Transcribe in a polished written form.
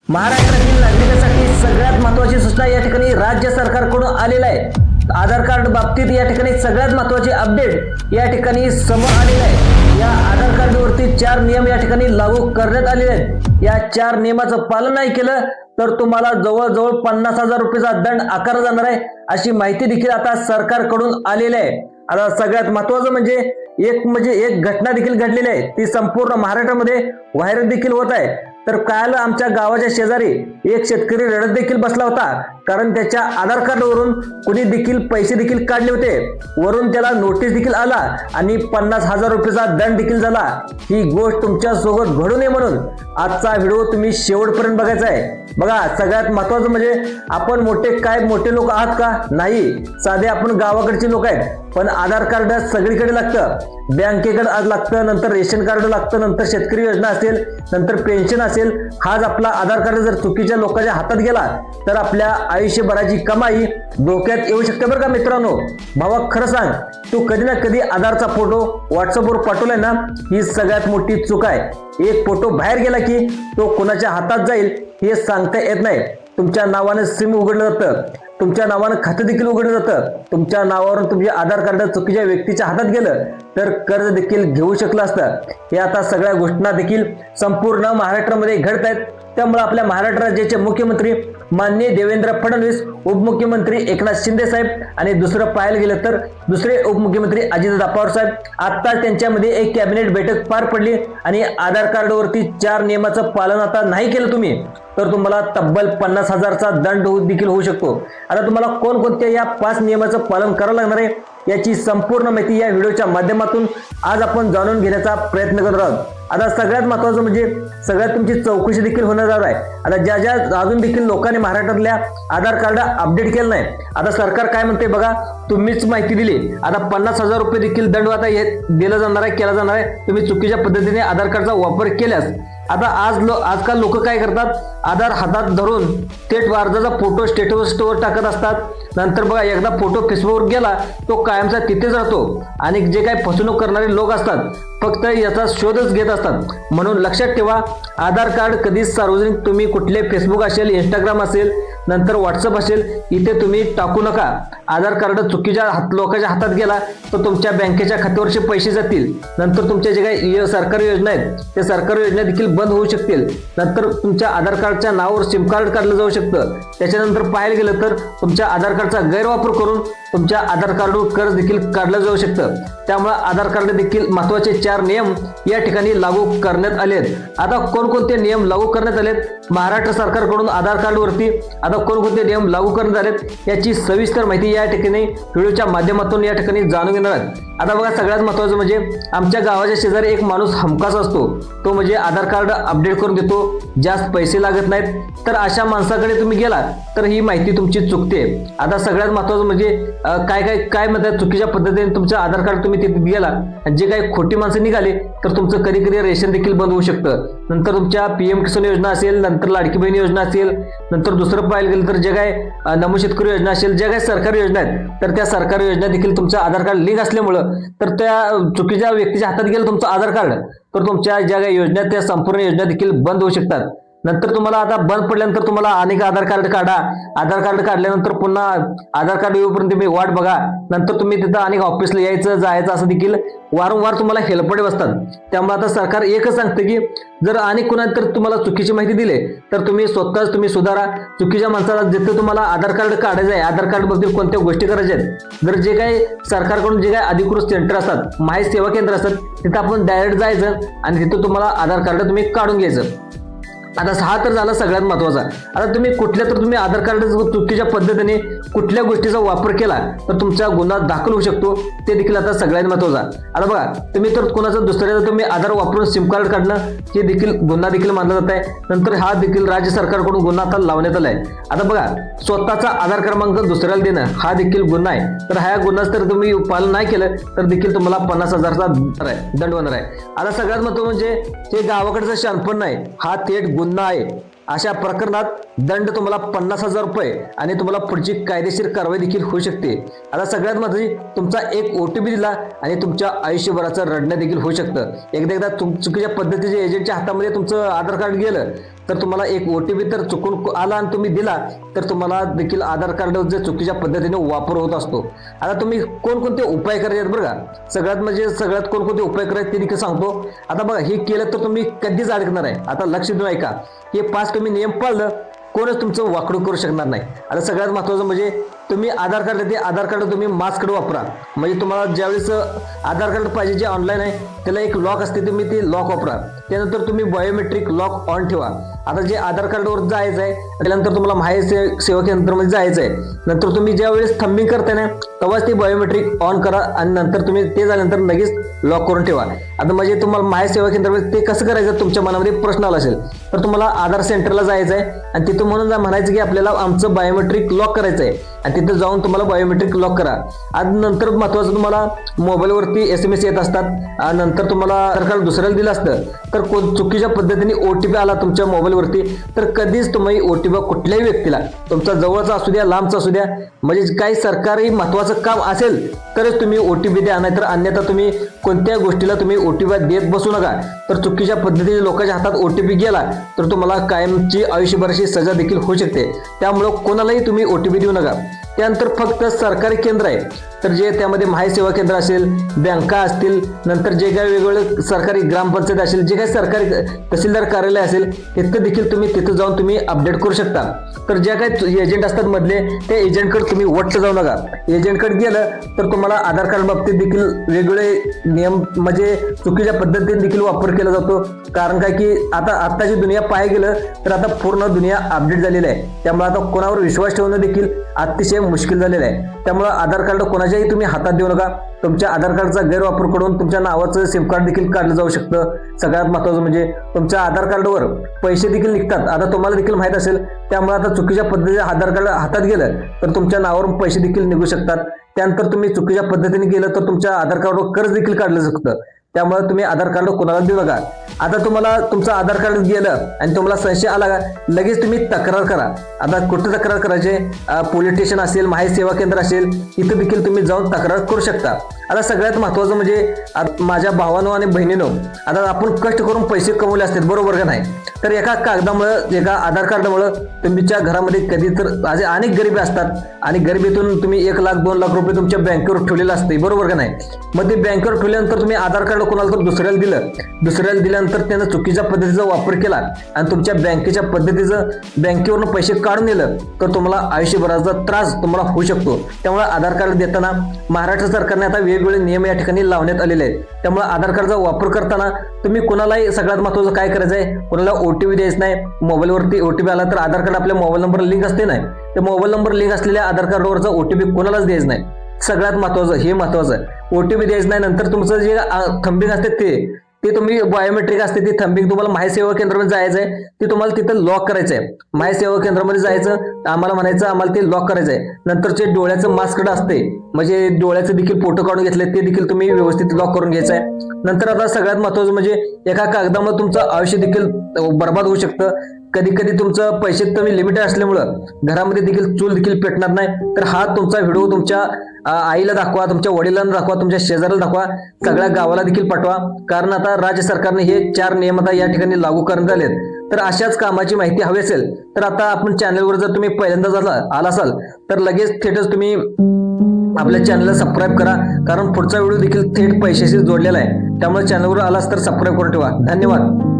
महाराष्ट्रातील नागरिकांसाठी सगळ्यात महत्त्वाची सूचना या ठिकाणी राज्य सरकारकडून आलेला आहे। आधार कार्ड बाबतीत या ठिकाणी सगळ्यात महत्त्वाचे अपडेट या ठिकाणी समोर आलेले आहे। या आधार कार्डवरती 4 नियम या ठिकाणी लागू करण्यात आलेले आहेत। या 4 नियमाचं पालन नाही केलं तर तुम्हाला जवळजवळ 50,000 रुपयाचा दंड आकारला जाणार आहे, अशी माहिती देखील आता सरकारकडून आलेली आहे। आता सगळ्यात महत्त्वाचं म्हणजे एक घटना देखील घडलेली आहे, ती संपूर्ण महाराष्ट्रामध्ये व्हायरल देखील होत आहे। तर काल आमच्या गावाच्या शेजारी एक शेतकरी रडत देखील बसला होता, कारण त्याच्या आधार कार्डवरून कुणी देखील पैसे देखील काढले होते, वरून त्याला नोटीस देखील आला आणि 50,000 रुपयाचा दंड देखील झाला। ही गोष्ट तुमच्या सोबत घडू नये म्हणून आजचा व्हिडिओ तुम्ही शेवटपर्यंत बघायचा आहे। बघा, सगळ्यात महत्त्वाचं म्हणजे आपण मोठे लोक आहात का? नाही, साधे आपण गावाकडचे लोक आहेत, पण आधार कार्ड सगळीकडे लागतं। बँकेकडे आज लागतं, नंतर रेशन कार्ड लागतं, नंतर शेतकरी योजना असेल, नंतर पेन्शन असेल। हाच आपला आधार कार्ड जर चुकीच्या लोकांच्या हातात गेला तर आपल्या आयुष्यभराची कमाई धोक्यात येऊ शकते बरं का मित्रांनो। भावा, खरं सांग, तू कधी ना कधी आधारचा फोटो व्हॉट्सअपवर पाठवलाय ना? ही सगळ्यात मोठी चूक आहे। एक फोटो बाहेर गेला की तो कोणाच्या हातात जाईल हे सांगता येत नाही। तुमच्या नावाने सिम उघडलं जातं, तुमच्या नावानं खातं देखील उघडलं जातं। तुमच्या नावावरून तुमचे आधार कार्ड चुकीच्या व्यक्तीच्या हातात गेलं तर कर्ज देखील घेऊ शकलं असतं। हे आता सगळ्या घटना देखील संपूर्ण महाराष्ट्रामध्ये घडत आहेत। त्यामुळे आपल्या महाराष्ट्र राज्याचे मुख्यमंत्री माननीय देवेंद्र फडणवीस, उपमुख्यमंत्री एकनाथ शिंदे साहेब आणि दुसरं पाहायला गेलं तर दुसरे उपमुख्यमंत्री अजितदादा पवार साहेब, आता त्यांच्यामध्ये एक कॅबिनेट बैठक पार पडली आणि आधार कार्डवरती 4 नियमाचं पालन आता नाही केलं तुम्ही तर तुम्हाला तब्बल 50,000चा दंड देखील होऊ शकतो। आता तुम्हाला कोणकोणत्या या 5 नियमाचं पालन करावं लागणार आहे याची संपूर्ण माहिती या व्हिडिओच्या माध्यमातून आज आपण जाणून घेण्याचा प्रयत्न करत आहोत। आता सगळ्यात महत्त्वाचं म्हणजे सगळ्यात तुमची चौकशी देखील होणार आहे। आता ज्या अजून देखील लोकांनी महाराष्ट्रातल्या आधार कार्ड अपडेट केलं नाही, आता सरकार काय म्हणते बघा, तुम्हीच माहिती दिली, आता 50,000 रुपये देखील दंड आता दिला जाणार आहे, केला जाणार आहे तुम्ही चुकीच्या पद्धतीने आधार कार्डचा वापर केल्यास। आता आजकाल लोक काय करतात, आधार हातात धरून थेट अर्जाचा फोटो स्टेटसवर टाकत असतात। नंतर बघा, एकदा फोटो फेसबुकवर गेला तो कायमचा तिथेच राहतो आणि जे काही फसवणूक करणारे लोक असतात फक्त याचा शोधच घेत असतात। म्हणून लक्षात ठेवा, आधार कार्ड कधीच सार्वजनिक तुम्ही कुठले फेसबुक असेल, इंस्टाग्राम असेल, नंतर व्हॉट्सअप असेल, इथे तुम्ही टाकू नका। आधार कार्ड चुकीच्या लोकांच्या हातात गेला तर तुमच्या बँकेच्या खात्यावरचे पैसे जातील, नंतर तुमच्या जे काही सरकारी योजना आहेत ते सरकारी योजना देखील बंद होऊ शकतील, नंतर तुमच्या आधार कार्डच्या नावावर सिम कार्ड काढलं जाऊ शकतं। त्याच्यानंतर पाहायला गेलं तर तुमच्या आधार कार्डचा गैरवापर करून तुमच्या आधार कार्डवर कर्ज देखील काढलं जाऊ शकतं। त्यामुळे आधार कार्ड देखील महत्त्वाचे 4 नियम या ठिकाणी लागू करण्यात आले आहेत। आता कोणकोणते नियम लागू करण्यात आलेत महाराष्ट्र सरकारकडून आधार कार्डवरती, आता कोणकोणते नियम लागू करण्यात आलेत याची सविस्तर माहिती या ठिकाणी व्हिडिओच्या माध्यमातून या ठिकाणी जाणून घेणार आहोत। आता बघा, सगळ्यात महत्त्वाचं म्हणजे आमच्या गावाच्या शेजारी एक माणूस हमखास असतो, तो म्हणजे आधार कार्ड अपडेट करून देतो, जास्त पैसे लागत नाहीत। तर अशा माणसाकडे तुम्ही गेला तर ही माहिती तुमची चुकते। आता सगळ्यात महत्त्वाचं म्हणजे काय म्हणतात, चुकीच्या पद्धतीने तुमचं आधार कार्ड तुम्ही तिथे गेला आणि जे काही खोटी माणसं निघाली तर तुमचं कधी रेशन देखील बंद होऊ शकतं। नंतर तुमच्या PM किसान योजना असेल, नंतर लाडकी बहीण योजना असेल, नंतर दुसरं पाहायला गेलं तर जे काही नमो शेतकरी योजना असेल, ज्या काही सरकारी योजना आहेत तर त्या सरकारी योजना देखील तुमचं आधार कार्ड लिंक असल्यामुळं तर त्या चुकीच्या व्यक्तीच्या हातात गेलं तुमचं आधार कार्ड तर तुमच्या ज्या काही योजना त्या संपूर्ण योजना देखील बंद होऊ शकतात। नंतर तुम्हाला आता बंद पडल्यानंतर तुम्हाला अनेक आधार कार्ड काढा, आधार कार्ड काढल्यानंतर पुन्हा आधार कार्ड येऊपर्यंत तुम्ही वाट बघा, नंतर तुम्ही तिथं अनेक ऑफिसला यायचं जायचं असं देखील वारंवार तुम्हाला हेलपडे बसतात। त्यामुळे आता सरकार एकच सांगतं की जर अनेक कुणाला तर तुम्हाला चुकीची माहिती दिली तर तुम्ही स्वतःच तुम्ही सुधारा। चुकीच्या माणसाला जिथे तुम्हाला आधार कार्ड काढायचं आहे, आधार कार्ड बद्दल कोणत्या गोष्टी करायच्या आहेत, जर जे काही सरकारकडून जे काही अधिकृत सेंटर असतात, माहिती सेवा केंद्र असतात, तिथं आपण डायरेक्ट जायचं आणि तिथं तुम्हाला आधार कार्ड तुम्ही काढून घ्यायचं। आता हा तर झाला सगळ्यात महत्त्वाचा। आता तुम्ही आधार कार्ड चुकीच्या पद्धतीने कुठल्या गोष्टीचा वापर केला तर तुमचा गुन्हा दाखल होऊ शकतो, ते देखील आता सगळ्यात महत्त्वाचा। आता बघा, तुम्ही तर कोणाचं दुसऱ्याचं तुम्ही आधार वापरून सिम कार्ड काढणं हे देखील गुन्हा देखील मानला जात आहे। नंतर हा देखील राज्य सरकारकडून गुन्हा आता लावण्यात आलाय। आता बघा, स्वतःचा आधार क्रमांक दुसऱ्याला देणं हा देखील गुन्हा आहे। तर ह्या गुन्ह्याचं तर तुम्ही पालन नाही केलं तर देखील तुम्हाला 50,000चा दंड होणार आहे। आता सगळ्यात महत्त्वाचं म्हणजे हे गावाकडचं शहाणपण नाही, हा थेट गुन्हा आहे। अशा प्रकरणात दंड तुम्हाला 50,000 रुपये आणि तुम्हाला पुढची कायदेशीर कारवाई देखील होऊ शकते. आता सगळ्यात महत्त्वाची, तुमचा एक OTP दिला आणि तुमच्या आयुष्यभराचं रडणं देखील होऊ शकतं. एकदा चुकीच्या पद्धतीचे एजंटच्या हातामध्ये तुमचं आधार कार्ड गेलं तर तुम्हाला एक OTP तर चुकून आला आणि तुम्ही दिला तर तुम्हाला देखील आधार कार्ड जे चुकीच्या पद्धतीने वापर होत असतो. आता तुम्ही कोणकोणते उपाय करायचे बरं का, सगळ्यात कोणकोणते उपाय करायचे ते देखील सांगतो. आता बघा, हे केलं तर तुम्ही कधीच अडकणार आहे. आता लक्ष देऊन ऐका, हे 5 तुम्ही नियम पाळलं कोणच तुमचं वाकडं करू शकणार नाही. आता सगळ्यात महत्त्वाचं म्हणजे तुम्ही आधार कार्ड तुम्ही मास्कड वापरा. म्हणजे तुम्हाला ज्यावेळेस आधार कार्ड पाहिजे जे ऑनलाईन आहे त्याला एक लॉक असते, तुम्ही ते लॉक वापरा. त्यानंतर तुम्ही बायोमेट्रिक लॉक ऑन ठेवा. आता जे आधार कार्डवर जायचं आहे त्यानंतर तुम्हाला माहिती सेवा केंद्रामध्ये जायचं आहे. नंतर तुम्ही ज्या वेळेस थंबिंग करताय ना तेव्हाच ते बायोमेट्रिक ऑन करा आणि नंतर तुम्ही ते झाल्यानंतर लगेच लॉक करून ठेवा. आता म्हणजे तुम्हाला माहिती सेवा केंद्रामध्ये ते कसं करायचं तुमच्या मनामध्ये प्रश्न आला असेल तर तुम्हाला आधार सेंटरला जायचं आहे आणि तिथं म्हणून म्हणायचं की आपल्याला आमचं बायोमेट्रिक लॉक करायचं आहे आणि तिथं जाऊन तुम्हाला बायोमेट्रिक लॉक करा. आणि नंतर महत्त्वाचं, तुम्हाला मोबाईलवरती SMS येत असतात. नंतर तुम्हाला आधार कार्ड दुसऱ्याला दिलं असतं तर चुकीच्या पद्धतीने OTP आला तुमच्या मोबाईलवरती तर कधीच तुम्ही OTP कुठल्याही व्यक्तीला, तुमचा जवळचा असू द्या लांबचा असू द्या, म्हणजे काही सरकारी महत्त्वाचं काम असेल तरच तुम्ही OTP द्या, नाहीतर अन्यथा तुम्ही कोणत्या गोष्टीला तुम्ही OTP देत बसू नका. तर चुकीच्या पद्धतीने लोकांच्या हातात OTP गेला तर तुम्हाला कायमची आयुष्यभराची सजा देखील होऊ शकते. त्यामुळं कोणालाही तुम्ही OTP देऊ नका. त्यानंतर फक्त सरकारी केंद्र आहे तर जे त्यामध्ये माहिती सेवा केंद्र असेल, बँका असतील, नंतर जे काही वेगवेगळे सरकारी ग्रामपंचायत असेल, जे काही सरकारी तहसीलदार कार्यालय असेल तिथं देखील तिथं जाऊन तुम्ही अपडेट करू शकता. तर ज्या काही एजंट असतात मधले त्या एजंटकडे तुम्ही वट्ट जाऊ नका. एजंटकडे गेलं तर तुम्हाला आधार कार्ड बाबतीत देखील वेगवेगळे नियम म्हणजे चुकीच्या पद्धतीने देखील वापर केला जातो. कारण काय की आताची दुनिया पाहायला गेलं तर आता पूर्ण दुनिया अपडेट झालेली आहे. त्यामुळे आता कोणावर विश्वास ठेवणं देखील अतिशय मुश्किल झालेलं आहे. त्यामुळे आधार कार्ड कोणाच्याही तुम्ही हातात देऊ नका. तुमच्या आधार कार्डचा गैरवापर करून तुमच्या नावाचं सिम कार्ड देखील काढलं जाऊ शकतं. सगळ्यात महत्त्वाचं म्हणजे तुमच्या आधार कार्डवर पैसे देखील निघतात. आता तुम्हाला देखील माहित असेल. त्यामुळे आता चुकीच्या पद्धतीने आधार कार्ड हातात गेलं तर तुमच्या नावावरून पैसे देखील निघू शकतात. त्यानंतर तुम्ही चुकीच्या पद्धतीने गेलं तर तुमच्या आधार कार्डवर कर्ज देखील काढलं शकतं. त्यामुळे तुम्ही आधार कार्ड कोणाला देऊ नका. आता तुम्हाला तुमचं आधार कार्ड गेलं आणि तुम्हाला संशय आला का लगेच तुम्ही तक्रार करा. आता कुठं तक्रार करायचे, पोलीस स्टेशन असेल, माहिती सेवा केंद्र असेल, इथं देखील तुम्ही जाऊन तक्रार करू शकता. आता सगळ्यात महत्त्वाचं म्हणजे माझ्या भावानं आणि बहिणीनं आता आपण कष्ट करून पैसे कमवले असतात बरोबर का नाही, तर एका कागदामुळं एका आधार कार्डामुळं तुमच्या घरामध्ये कधी तर असे अनेक गरिबी असतात आणि गरिबीतून तुम्ही 1 लाख 2 लाख रुपये तुमच्या बँकेवर ठेवलेलं असते बरोबर का नाही. मग ते बँकेवर ठेवल्यानंतर तुम्ही आधार कार्ड कोणाला तर दुसऱ्याला दिल्यानंतर त्यानं चुकीच्या पद्धतीचा वापर केला आणि तुमच्या बँकेच्या पद्धतीचं बँकेवरून पैसे काढून नेलं तर तुम्हाला आयुष्यभराचा त्रास तुम्हाला होऊ शकतो. त्यामुळे आधार कार्ड देताना महाराष्ट्र सरकारने आता वेगवेगळे नियम या ठिकाणी लावण्यात आलेले आहेत. त्यामुळे आधार कार्डचा वापर करताना तुम्ही कोणालाही सगळ्यात महत्त्वाचं काय करायचं आहे, कोणाला OTP द्यायचं नाही. मोबाईलवरती OTP आला तर आधार कार्ड आपल्या मोबाईल नंबर लिंक असते नाही, ते मोबाईल नंबर लिंक असलेल्या आधार कार्डवरचा OTP कोणालाच द्यायचं नाही. सगळ्यात महत्त्वाचं हे महत्त्वाचं आहे, OTP द्यायचं नाही. नंतर तुमचं जे थंबिंग असते ते तुम्ही बायोमेट्रिक असते ती थंबिंग तुम्हाला माहिती सेवा केंद्रामध्ये जायचं आहे, ते तुम्हाला तिथं लॉक करायचं आहे. माहिती सेवा केंद्रामध्ये जायचं, आम्हाला म्हणायचं आम्हाला ते लॉक करायचं आहे. नंतरचे डोळ्याचं मास्क असते म्हणजे डोळ्याचे देखील फोटो काढून घेतले ते देखील तुम्ही व्यवस्थित लॉक करून घ्यायचं आहे. नंतर आता सगळ्यात महत्त्वाचं म्हणजे एका कागदामुळे तुमचं आयुष्य देखील बर्बाद होऊ शकतं. कधी तुमचं पैसे तुम्ही लिमिटेड असल्यामुळं घरामध्ये देखील चूल देखील पेटणार नाही. तर हा तुमचा व्हिडिओ तुमच्या आईला दाखवा, तुमच्या वडिलांना दाखवा, तुमच्या शेजाऱ्याला दाखवा, सगळ्या गावाला देखील पाठवा. कारण आता राज्य सरकारने हे 4 नियम आता या ठिकाणी लागू करण्यात आलेत. तर अशाच कामाची माहिती हवी असेल तर आता आपण चॅनलवर जर तुम्ही पहिल्यांदाच आला असाल तर लगेच थेटच तुम्ही आपल्या चॅनलला सबस्क्राईब करा. कारण पुढचा व्हिडिओ देखील थेट पैशाशी जोडलेला आहे. त्यामुळे चॅनलवर आलास तर सबस्क्राईब करून ठेवा. धन्यवाद.